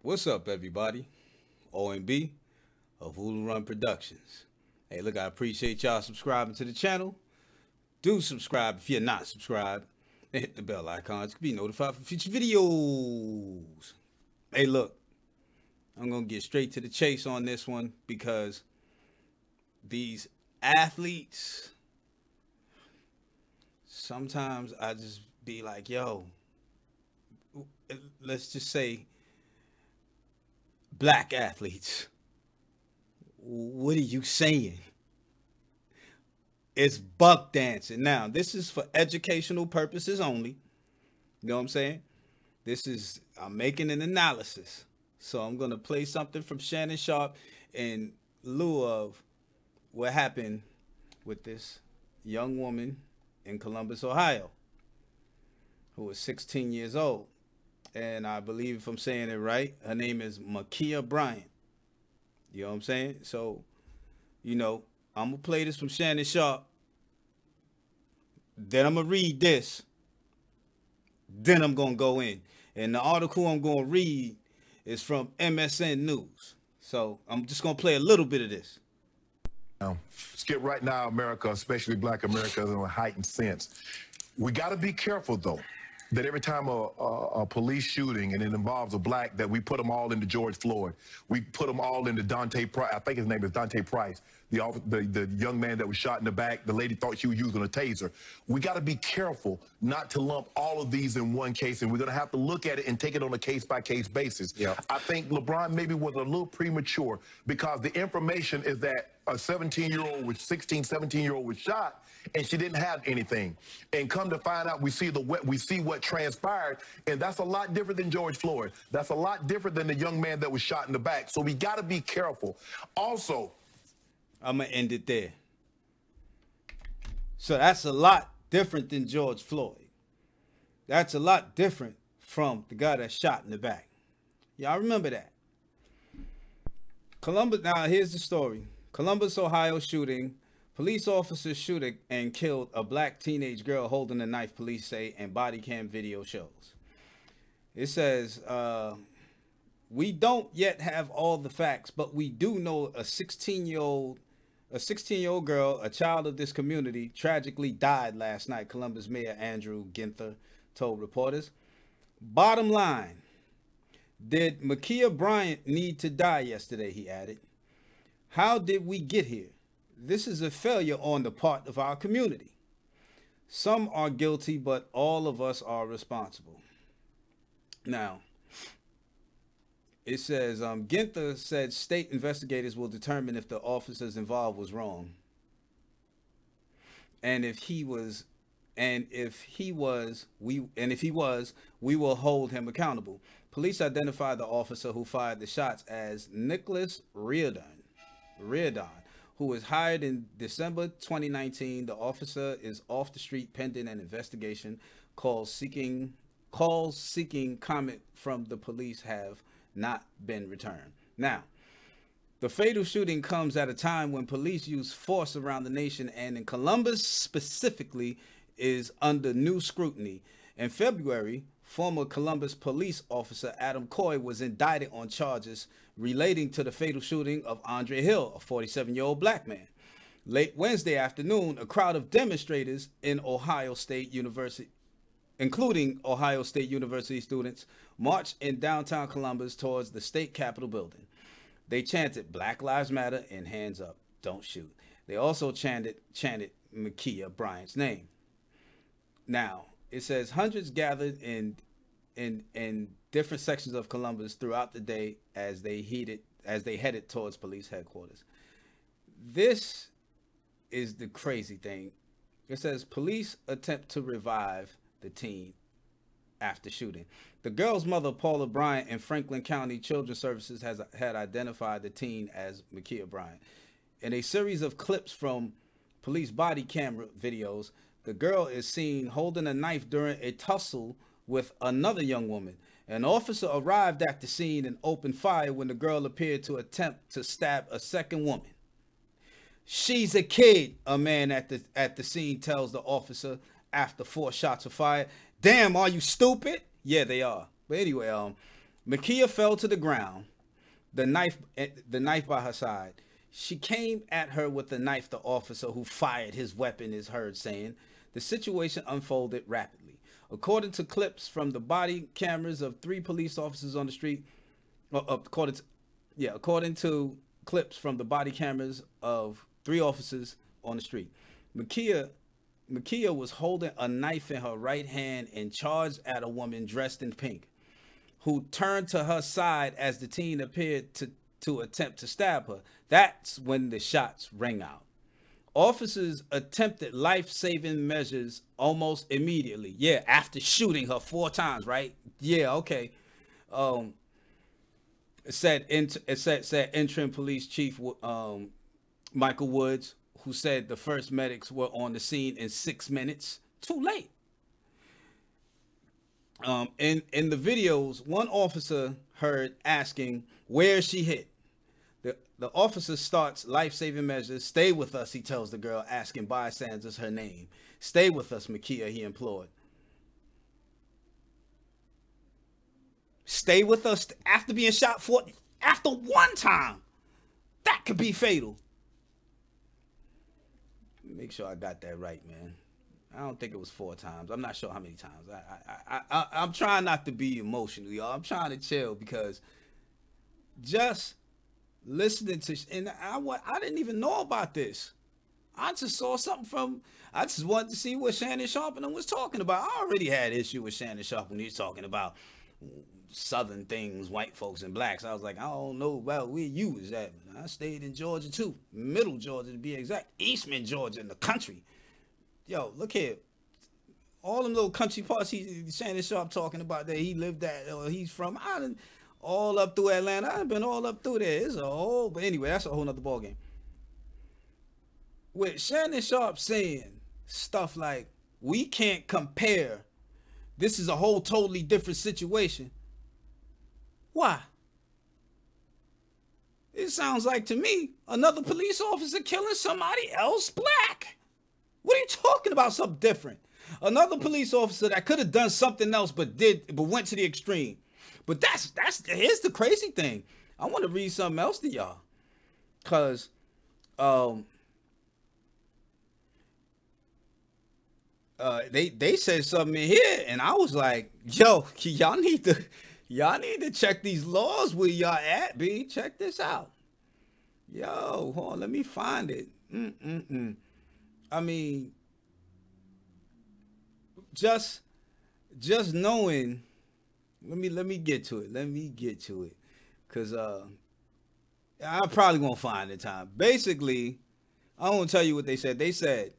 What's up, everybody? OMB of Hulu Run Productions. Hey, look, I appreciate y'all subscribing to the channel. Do subscribe if you're not subscribed. And hit the bell icon to be notified for future videos. Hey, look, I'm going to get straight to the chase on this one because these athletes, sometimes I just be like, yo, let's just say black athletes, what are you saying? It's buck dancing. Now, this is for educational purposes only. You know what I'm saying? I'm making an analysis. So I'm going to play something from Shannon Sharpe in lieu of what happened with this young woman in Columbus, Ohio, who was 16 years old. And I believe, if I'm saying it right, her name is Bryant. You know what I'm saying? So, I'm going to play this from Shannon Sharpe. Then I'm going to read this. Then I'm going to go in. And the article I'm going to read is from MSN News. So I'm just going to play a little bit of this. Let's get right now, America, especially black America, in a heightened sense. We got to be careful, though, that every time a police shooting and it involves a black, that we put them all into George Floyd. We put them all into Dante Price. I think his name is Dante Price, the young man that was shot in the back. The lady thought she was using a taser. We got to be careful not to lump all of these in one case, and we're going to have to look at it and take it on a case-by-case basis. Yeah. I think LeBron maybe was a little premature because the information is that a 17-year-old with 16, 17-year-old was shot, and she didn't have anything. And come to find out, we see what transpired, and that's a lot different than George Floyd. That's a lot different than the young man that was shot in the back. So we got to be careful. Also, I'm going to end it there. So that's a lot different than George Floyd. That's a lot different from the guy that shot in the back. Y'all remember that. Columbus, now here's the story. Columbus, Ohio shooting. Police officers shoot and killed a black teenage girl holding a knife, police say, and body cam video shows. It says, we don't yet have all the facts, but we do know a 16-year-old girl, a child of this community, tragically died last night, Columbus Mayor Andrew Ginther told reporters. Bottom line, did Bryant need to die yesterday, he added. How did we get here? This is a failure on the part of our community. Some are guilty, but all of us are responsible. Now, it says, Ginther said state investigators will determine if the officers involved was wrong. And if he was, we will hold him accountable. Police identified the officer who fired the shots as Nicholas Reardon, who was hired in December 2019. The officer is off the street pending an investigation. Calls seeking comment from the police have not been returned. Now, the fatal shooting comes at a time when police use force around the nation, and in Columbus specifically is under new scrutiny. In February, former Columbus police officer Adam Coy was indicted on charges relating to the fatal shooting of Andre Hill, a 47-year-old black man. Late Wednesday afternoon, a crowd of demonstrators in Ohio State University, including Ohio State University students, marched in downtown Columbus towards the state capitol building. They chanted Black Lives Matter and hands up, don't shoot. They also chanted Ma'Khia Bryant's name. Now, it says hundreds gathered in different sections of Columbus throughout the day as they headed towards police headquarters. This is the crazy thing. It says police attempt to revive the teen after shooting. The girl's mother, Paula Bryant, in Franklin County Children's Services had identified the teen as Ma'Khia Bryant. In a series of clips from police body camera videos, the girl is seen holding a knife during a tussle with another young woman. An officer arrived at the scene and opened fire when the girl appeared to attempt to stab a second woman. She's a kid, a man at the scene tells the officer after 4 shots were fired. Damn, are you stupid? Yeah, they are. But anyway, Makia fell to the ground, the knife by her side. She came at her with the knife, the officer who fired his weapon is heard saying. The situation unfolded rapidly. According to clips from the body cameras of 3 police officers on the street, according to clips from the body cameras of 3 officers on the street, Makia was holding a knife in her right hand and charged at a woman dressed in pink, who turned to her side as the teen appeared to attempt to stab her. That's when the shots rang out. Officers attempted life-saving measures almost immediately. Yeah, after shooting her 4 times, right? Yeah, okay. Said interim police chief Michael Woods, who said the first medics were on the scene in 6 minutes. Too late. In the videos, one officer heard asking where she hit. The officer starts life-saving measures. Stay with us, he tells the girl, asking bystanders her name. Stay with us, Makia, he implored. Stay with us after being shot after 1 time. That could be fatal. Make sure I got that right, man. I don't think it was 4 times. I'm not sure how many times. I'm trying not to be emotional, y'all. I'm trying to chill because just listening to, and I didn't even know about this. I just saw something I just wanted to see what Shannon Sharpe was talking about. I already had issue with Shannon Sharpe when he was talking about Southern things, white folks and blacks. I was like, I don't know about where you was at. I stayed in Georgia too. Middle Georgia to be exact. Eastman, Georgia in the country. Yo, look here. All them little country parts Shannon Sharpe talking about that he lived at or he's from. I done all up through Atlanta. I've been all up through there. It's a whole, but anyway, that's a whole nother ballgame. With Shannon Sharpe saying stuff like, we can't compare. This is a whole totally different situation. Why? It sounds like to me another police officer killing somebody else black. What are you talking about? Something different. Another police officer that could have done something else but went to the extreme. But here's the crazy thing. I want to read something else to y'all. Cause they said something in here and I was like, yo, y'all need to check these laws where y'all at, B. Check this out. Yo, hold on, let me find it. I mean, just knowing, let me get to it. Cause I probably won't find the time. Basically, I won't tell you what they said. They said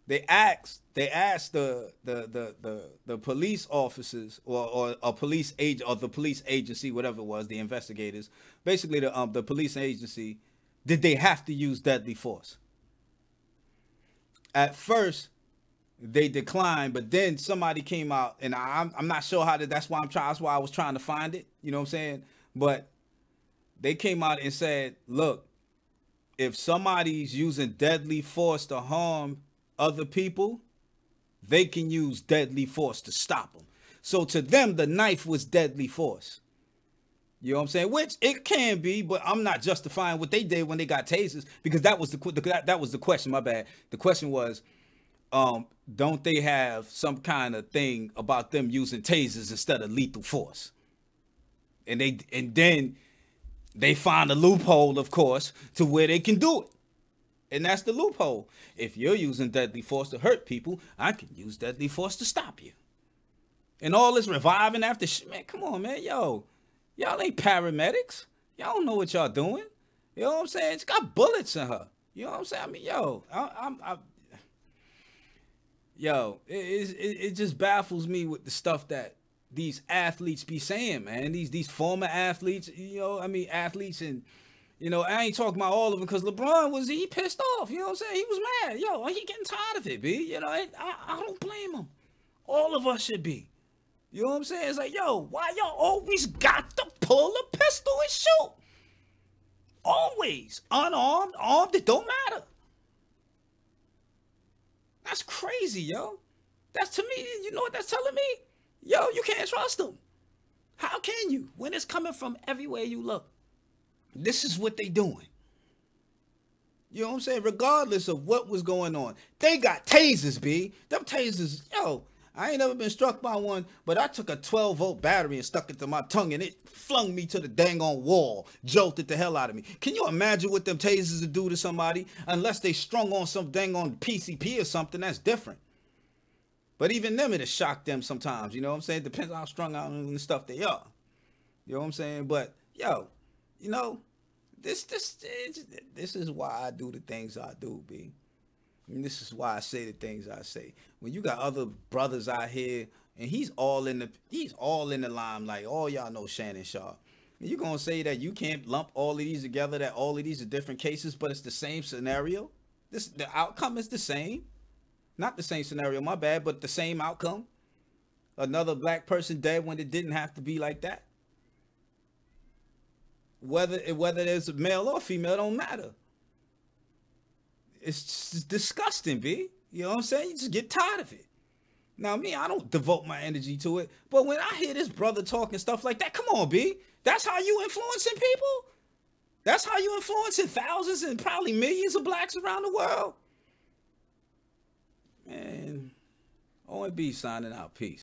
they asked the police officers or a police agent or the police agency, whatever it was, the investigators, basically the police agency, did they have to use deadly force? At first, they declined, but then somebody came out, and I'm not sure how to. That's why I was trying to find it. You know what I'm saying? But they came out and said, "Look, if somebody's using deadly force to harm other people, they can use deadly force to stop them." So to them, the knife was deadly force. You know what I'm saying? Which it can be, but I'm not justifying what they did when they got tasers, because that was the question. My bad. The question was, don't they have some kind of thing about them using tasers instead of lethal force? And then they find a loophole, of course, to where they can do it. And that's the loophole. If you're using deadly force to hurt people, I can use deadly force to stop you. And all this reviving after man, come on, man, yo. Y'all ain't paramedics. Y'all don't know what y'all doing. You know what I'm saying? It's got bullets in her. You know what I'm saying? I mean, yo, it just baffles me with the stuff that these athletes be saying, man. These former athletes, you know, I mean, athletes, and, you know, I ain't talking about all of them, because LeBron he pissed off. You know what I'm saying? He was mad. Yo, he getting tired of it, B. You know, I don't blame him. All of us should be. You know what I'm saying? It's like, yo, why y'all always got to pull a pistol and shoot? Always. Unarmed, armed, it don't matter. That's crazy, yo. That's, to me, you know what that's telling me? Yo, you can't trust them. How can you when it's coming from everywhere you look? This is what they doing. You know what I'm saying? Regardless of what was going on, they got tasers, B. Them tasers, yo. I ain't never been struck by one, but I took a 12-volt battery and stuck it to my tongue, and it flung me to the dang on wall, jolted the hell out of me. Can you imagine what them tasers would do to somebody? Unless they strung on some dang on PCP or something, that's different. But even them, it'll shock them sometimes, you know what I'm saying? Depends on how strung out and the stuff they are. You know what I'm saying? But, yo, you know, this is why I do the things I do, B. And this is why I say the things I say. When you got other brothers out here, and he's all in the limelight. All y'all know Shannon Sharpe. And you're gonna say that you can't lump all of these together, that all of these are different cases, but it's the same scenario. The outcome is the same. Not the same scenario, my bad, but the same outcome. Another black person dead when it didn't have to be like that. Whether there's a male or female don't matter. It's just disgusting, B. You know what I'm saying? You just get tired of it. Now, me, I don't devote my energy to it. But when I hear this brother talking stuff like that, come on, B. That's how you influencing people? That's how you influencing thousands and probably millions of blacks around the world? Man, OMB signing out. Peace.